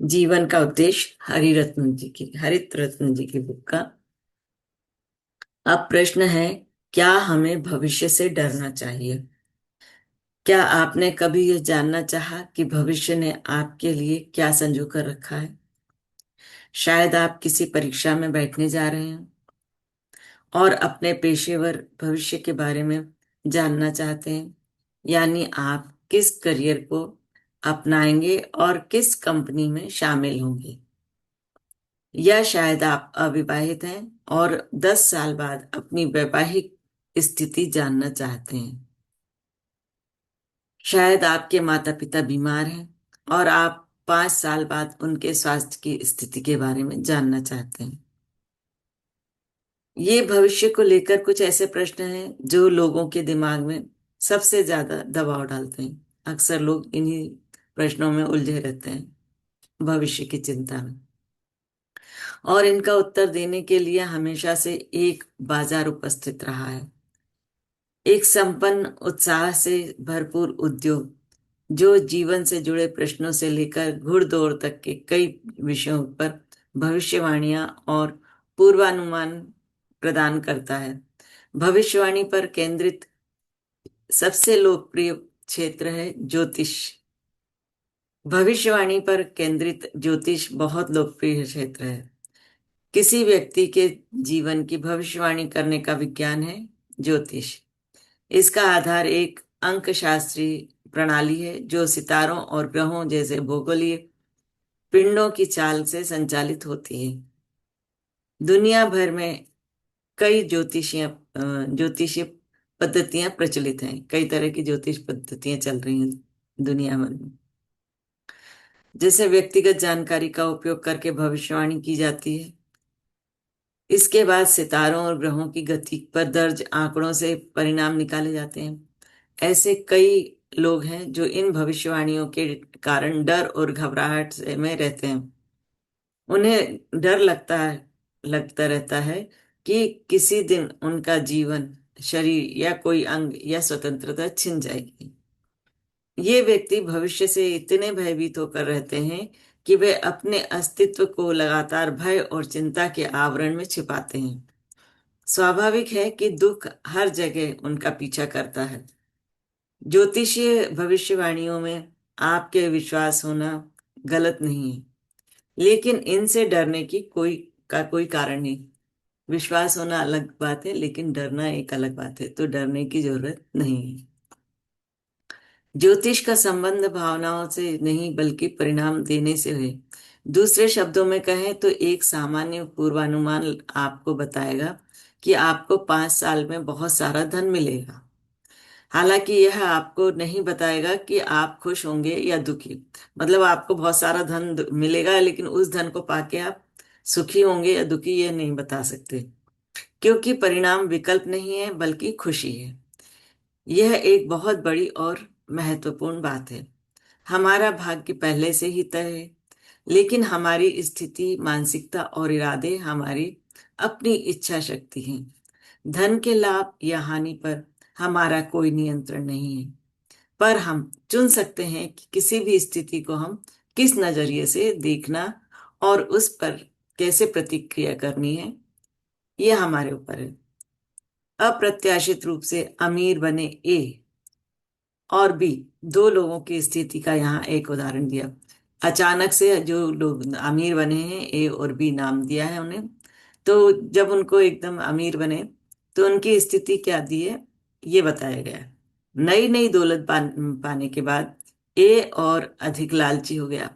जीवन का उपदेश हरित रत्न जी की बुक का। अब प्रश्न है, क्या हमें भविष्य से डरना चाहिए? क्या आपने कभी यह जानना चाहा कि भविष्य ने आपके लिए क्या संजो कर रखा है? शायद आप किसी परीक्षा में बैठने जा रहे हैं और अपने पेशेवर भविष्य के बारे में जानना चाहते हैं, यानी आप किस करियर को अपनाएंगे और किस कंपनी में शामिल होंगे। या शायद आप अविवाहित हैं और 10 साल बाद अपनी वैवाहिक स्थिति जानना चाहते हैं। शायद आपके माता पिता बीमार हैं और आप 5 साल बाद उनके स्वास्थ्य की स्थिति के बारे में जानना चाहते हैं। ये भविष्य को लेकर कुछ ऐसे प्रश्न हैं जो लोगों के दिमाग में सबसे ज्यादा दबाव डालते हैं। अक्सर लोग इन्हीं प्रश्नों में उलझे रहते हैं, भविष्य की चिंता में। और इनका उत्तर देने के लिए हमेशा से एक बाजार उपस्थित रहा है, एक संपन्न उत्साह से भरपूर उद्योग जो जीवन से जुड़े प्रश्नों से लेकर घुड़दौड़ तक के कई विषयों पर भविष्यवाणियां और पूर्वानुमान प्रदान करता है। भविष्यवाणी पर केंद्रित सबसे लोकप्रिय क्षेत्र है ज्योतिष। भविष्यवाणी पर केंद्रित ज्योतिष बहुत लोकप्रिय क्षेत्र है। किसी व्यक्ति के जीवन की भविष्यवाणी करने का विज्ञान है ज्योतिष। इसका आधार एक अंकशास्त्री प्रणाली है जो सितारों और ग्रहों जैसे भौगोलिक पिंडों की चाल से संचालित होती है। दुनिया भर में कई ज्योतिषीय पद्धतियां प्रचलित हैं। कई तरह की ज्योतिष पद्धतियां चल रही हैं दुनिया भर में। जैसे व्यक्तिगत जानकारी का उपयोग करके भविष्यवाणी की जाती है। इसके बाद सितारों और ग्रहों की गति पर दर्ज आंकड़ों से परिणाम निकाले जाते हैं। ऐसे कई लोग हैं जो इन भविष्यवाणियों के कारण डर और घबराहट से में रहते हैं। उन्हें डर लगता रहता है कि किसी दिन उनका जीवन, शरीर या कोई अंग या स्वतंत्रता छिन जाएगी। ये व्यक्ति भविष्य से इतने भयभीत होकर रहते हैं कि वे अपने अस्तित्व को लगातार भय और चिंता के आवरण में छिपाते हैं। स्वाभाविक है कि दुख हर जगह उनका पीछा करता है। ज्योतिषीय भविष्यवाणियों में आपके विश्वास होना गलत नहीं है, लेकिन इनसे डरने की कोई कारण नहीं। विश्वास होना अलग बात है, लेकिन डरना एक अलग बात है, तो डरने की जरूरत नहीं है। ज्योतिष का संबंध भावनाओं से नहीं बल्कि परिणाम देने से है। दूसरे शब्दों में कहें तो एक सामान्य पूर्वानुमान आपको बताएगा कि आपको 5 साल में बहुत सारा धन मिलेगा। हालांकि यह आपको नहीं बताएगा कि आप खुश होंगे या दुखी। मतलब आपको बहुत सारा धन मिलेगा, लेकिन उस धन को पाके आप सुखी होंगे या दुखी ये नहीं बता सकते, क्योंकि परिणाम विकल्प नहीं है बल्कि खुशी है। यह एक बहुत बड़ी और महत्वपूर्ण बात है। हमारा भाग्य पहले से ही तय है, लेकिन हमारी स्थिति, मानसिकता और इरादे हमारी अपनी इच्छा शक्ति हैं। धन के लाभ या हानि पर हमारा कोई नियंत्रण नहीं है, पर हम चुन सकते हैं कि किसी भी स्थिति को हम किस नजरिए से देखना और उस पर कैसे प्रतिक्रिया करनी है, यह हमारे ऊपर है। अप्रत्याशित रूप से अमीर बने ए और बी, दो लोगों की स्थिति का यहाँ एक उदाहरण दिया। अचानक से जो लोग अमीर बने हैं, ए और बी नाम दिया है उन्हें, तो जब उनको एकदम अमीर बने तो उनकी स्थिति क्या दी है ये बताया गया है। नई नई दौलत पाने के बाद ए और अधिक लालची हो गया।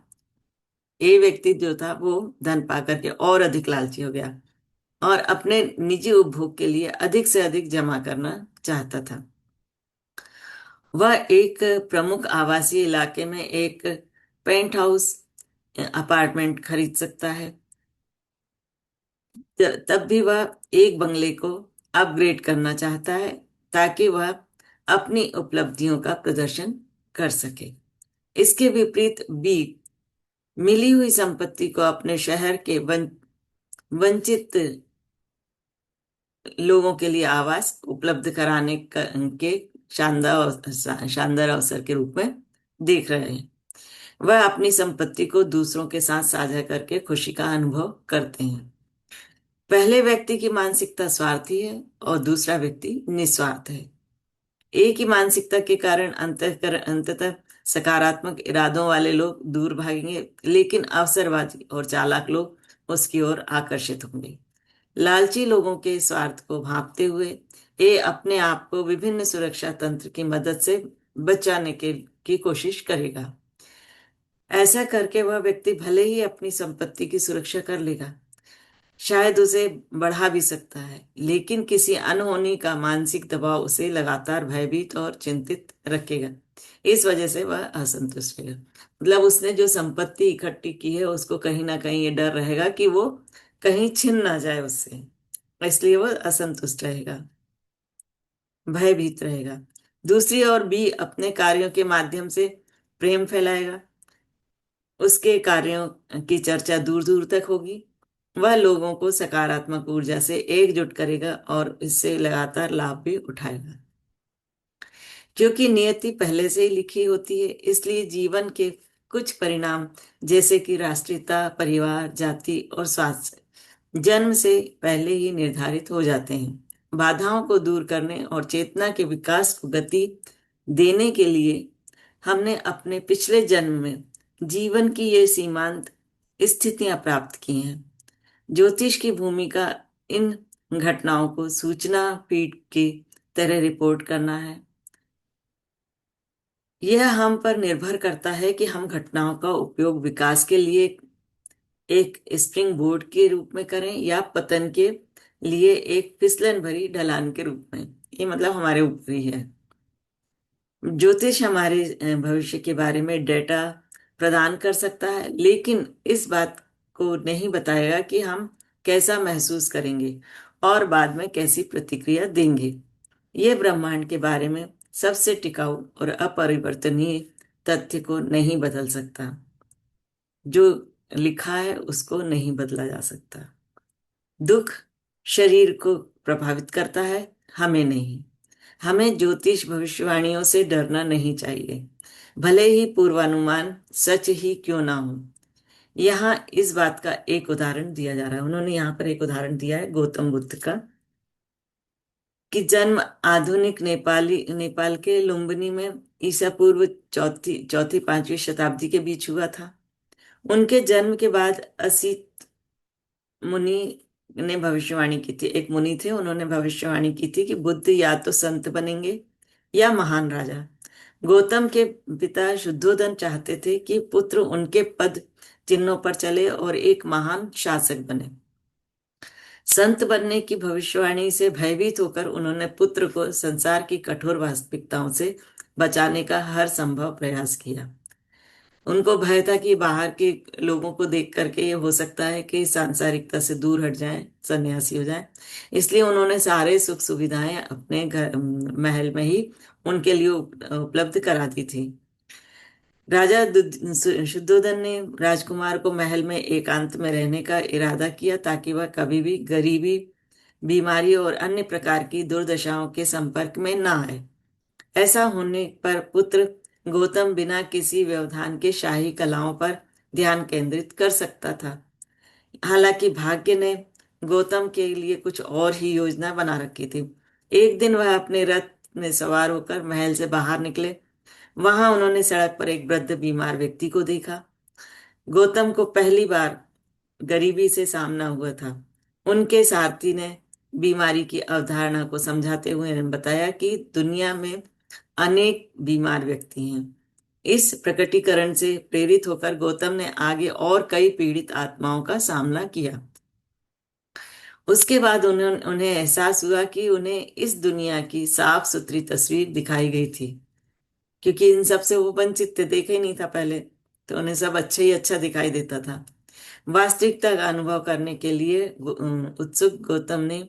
ए व्यक्ति जो था वो धन पा करके और अधिक लालची हो गया और अपने निजी उपभोग के लिए अधिक से अधिक जमा करना चाहता था। वह एक प्रमुख आवासीय इलाके में एक पेंट हाउस अपार्टमेंट खरीद सकता है। तब भी वह एक बंगले को अपग्रेड करना चाहता है ताकि वह अपनी उपलब्धियों का प्रदर्शन कर सके। इसके विपरीत बी मिली हुई संपत्ति को अपने शहर के वंचित लोगों के लिए आवास उपलब्ध कराने के शानदार अवसर के रूप में देख रहे हैं। वह अपनी संपत्ति को दूसरों के साथ साझा करके खुशी का अनुभव करते हैं। पहले व्यक्ति की मानसिकता स्वार्थी है और दूसरा व्यक्ति निस्वार्थ है। एक ही मानसिकता के कारण अंततः सकारात्मक इरादों वाले लोग दूर भागेंगे, लेकिन अवसरवादी और चालाक लोग उसकी ओर आकर्षित होंगे। लालची लोगों के स्वार्थ को भांपते हुए ये अपने आप को विभिन्न सुरक्षा तंत्र की मदद से बचाने की कोशिश करेगा। ऐसा करके वह व्यक्ति भले ही अपनी संपत्ति की सुरक्षा कर लेगा, शायद उसे बढ़ा भी सकता है, लेकिन किसी अनहोनी का मानसिक दबाव उसे लगातार भयभीत और चिंतित रखेगा। इस वजह से वह असंतुष्ट रहेगा। मतलब उसने जो संपत्ति इकट्ठी की है उसको कहीं ना कहीं ये डर रहेगा कि वो कहीं छिन ना जाए उससे, इसलिए वह असंतुष्ट रहेगा, भयभीत रहेगा। दूसरी ओर बी अपने कार्यों के माध्यम से प्रेम फैलाएगा। उसके कार्यों की चर्चा दूर दूर तक होगी। वह लोगों को सकारात्मक ऊर्जा से एकजुट करेगा और इससे लगातार लाभ भी उठाएगा। क्योंकि नियति पहले से ही लिखी होती है, इसलिए जीवन के कुछ परिणाम जैसे कि राष्ट्रीयता, परिवार, जाति और स्वास्थ्य जन्म से पहले ही निर्धारित हो जाते हैं। बाधाओं को दूर करने और चेतना के विकास को गति देने के लिए हमने अपने पिछले जन्म में जीवन की ये सीमांत स्थितियां प्राप्त की हैं। ज्योतिष की भूमिका इन घटनाओं को सूचना फीड की तरह रिपोर्ट करना है। यह हम पर निर्भर करता है कि हम घटनाओं का उपयोग विकास के लिए एक स्प्रिंग बोर्ड के रूप में करें या पतन के लिए एक फिसलन भरी ढलान के रूप में। ये मतलब हमारे ऊपर ही है। ज्योतिष हमारे भविष्य के बारे में डेटा प्रदान कर सकता है, लेकिन इस बात को नहीं बताएगा कि हम कैसा महसूस करेंगे और बाद में कैसी प्रतिक्रिया देंगे। ये ब्रह्मांड के बारे में सबसे टिकाऊ और अपरिवर्तनीय तथ्य को नहीं बदल सकता। जो लिखा है उसको नहीं बदला जा सकता। दुख शरीर को प्रभावित करता है, हमें नहीं। हमें ज्योतिष भविष्यवाणियों से डरना नहीं चाहिए, भले ही पूर्वानुमान सच ही क्यों ना हो। यहाँ इस बात का एक उदाहरण दिया जा रहा है। उन्होंने यहाँ पर एक उदाहरण दिया है गौतम बुद्ध का, कि जन्म आधुनिक नेपाल के लुम्बिनी में ईसा पूर्व चौथी चौथी पांचवी शताब्दी के बीच हुआ था। उनके जन्म के बाद असित मुनि ने भविष्यवाणी की थी। एक मुनि थे, उन्होंने भविष्यवाणी की थी कि बुद्ध या तो संत बनेंगे या महान राजा। गौतम के पिता शुद्धोदन चाहते थे कि पुत्र उनके पद चिन्हों पर चले और एक महान शासक बने। संत बनने की भविष्यवाणी से भयभीत होकर उन्होंने पुत्र को संसार की कठोर वास्तविकताओं से बचाने का हर संभव प्रयास किया। उनको भय था कि बाहर के लोगों को देख करके ये हो सकता है कि सांसारिकता से दूर हट जाएं, सन्यासी हो जाएं। इसलिए उन्होंने सारे सुख सुविधाएं अपने घर महल में ही उनके लिए उपलब्ध करा दी थी। राजा शुद्धोधन ने राजकुमार को महल में एकांत में रहने का इरादा किया ताकि वह कभी भी गरीबी, बीमारी और अन्य प्रकार की दुर्दशाओं के संपर्क में ना आए। ऐसा होने पर पुत्र गौतम बिना किसी व्यवधान के शाही कलाओं पर ध्यान केंद्रित कर सकता था। हालांकि भाग्य ने गौतम के लिए कुछ और ही योजना बना रखी थी। एक दिन वह अपने रथ में सवार होकर महल से बाहर निकले। वहां उन्होंने सड़क पर एक वृद्ध बीमार व्यक्ति को देखा। गौतम को पहली बार गरीबी से सामना हुआ था। उनके सारथी ने बीमारी की अवधारणा को समझाते हुए बताया कि दुनिया में अनेक बीमार व्यक्ति हैं। इस प्रकटीकरण से प्रेरित होकर गौतम ने आगे और कई पीड़ित आत्माओं का सामना किया। उसके बाद उन्हें एहसास हुआ कि उन्हें इस दुनिया की साफ सुथरी तस्वीर दिखाई गई थी, क्योंकि इन सब से वो वंचित थे, देखा ही नहीं था पहले, तो उन्हें सब अच्छा ही अच्छा दिखाई देता था। वास्तविकता का अनुभव करने के लिए उत्सुक गौतम ने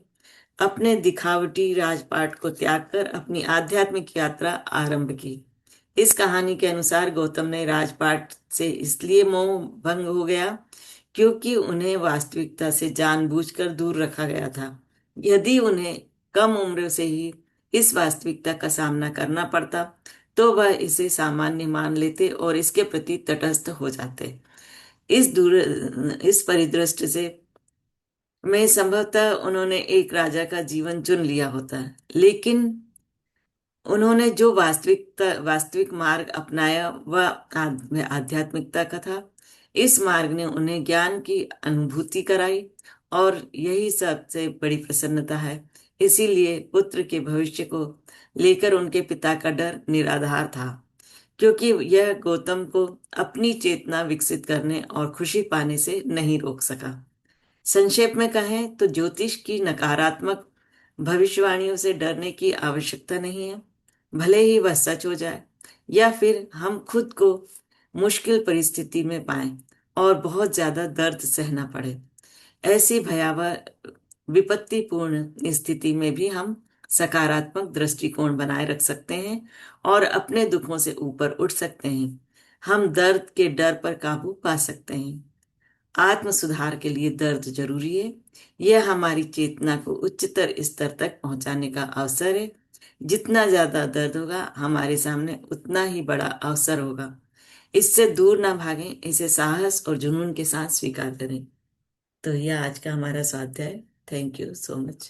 अपने दिखावटी राजपाट को त्याग कर अपनी आध्यात्मिक यात्रा आरंभ की। इस कहानी के अनुसार गौतम ने राजपाट से इसलिए मोह भंग हो गया क्योंकि उन्हें वास्तविकता से जानबूझकर दूर रखा गया था। यदि उन्हें कम उम्र से ही इस वास्तविकता का सामना करना पड़ता तो वह इसे सामान्य मान लेते और इसके प्रति तटस्थ हो जाते। इस परिदृष्टि से में संभवतः उन्होंने एक राजा का जीवन चुन लिया होता है, लेकिन उन्होंने जो वास्तविक मार्ग अपनाया वह आध्यात्मिकता का था। इस मार्ग ने उन्हें ज्ञान की अनुभूति कराई, और यही सबसे बड़ी प्रसन्नता है। इसीलिए पुत्र के भविष्य को लेकर उनके पिता का डर निराधार था, क्योंकि यह गौतम को अपनी चेतना विकसित करने और खुशी पाने से नहीं रोक सका। संक्षेप में कहें तो ज्योतिष की नकारात्मक भविष्यवाणियों से डरने की आवश्यकता नहीं है, भले ही वह सच हो जाए या फिर हम खुद को मुश्किल परिस्थिति में पाएं और बहुत ज्यादा दर्द सहना पड़े। ऐसी भयावह विपत्तिपूर्ण स्थिति में भी हम सकारात्मक दृष्टिकोण बनाए रख सकते हैं और अपने दुखों से ऊपर उठ सकते हैं। हम दर्द के डर पर काबू पा सकते हैं। आत्म सुधार के लिए दर्द जरूरी है। यह हमारी चेतना को उच्चतर स्तर तक पहुंचाने का अवसर है। जितना ज्यादा दर्द होगा हमारे सामने, उतना ही बड़ा अवसर होगा। इससे दूर ना भागें, इसे साहस और जुनून के साथ स्वीकार करें। तो यह आज का हमारा स्वाध्याय। Thank you so much.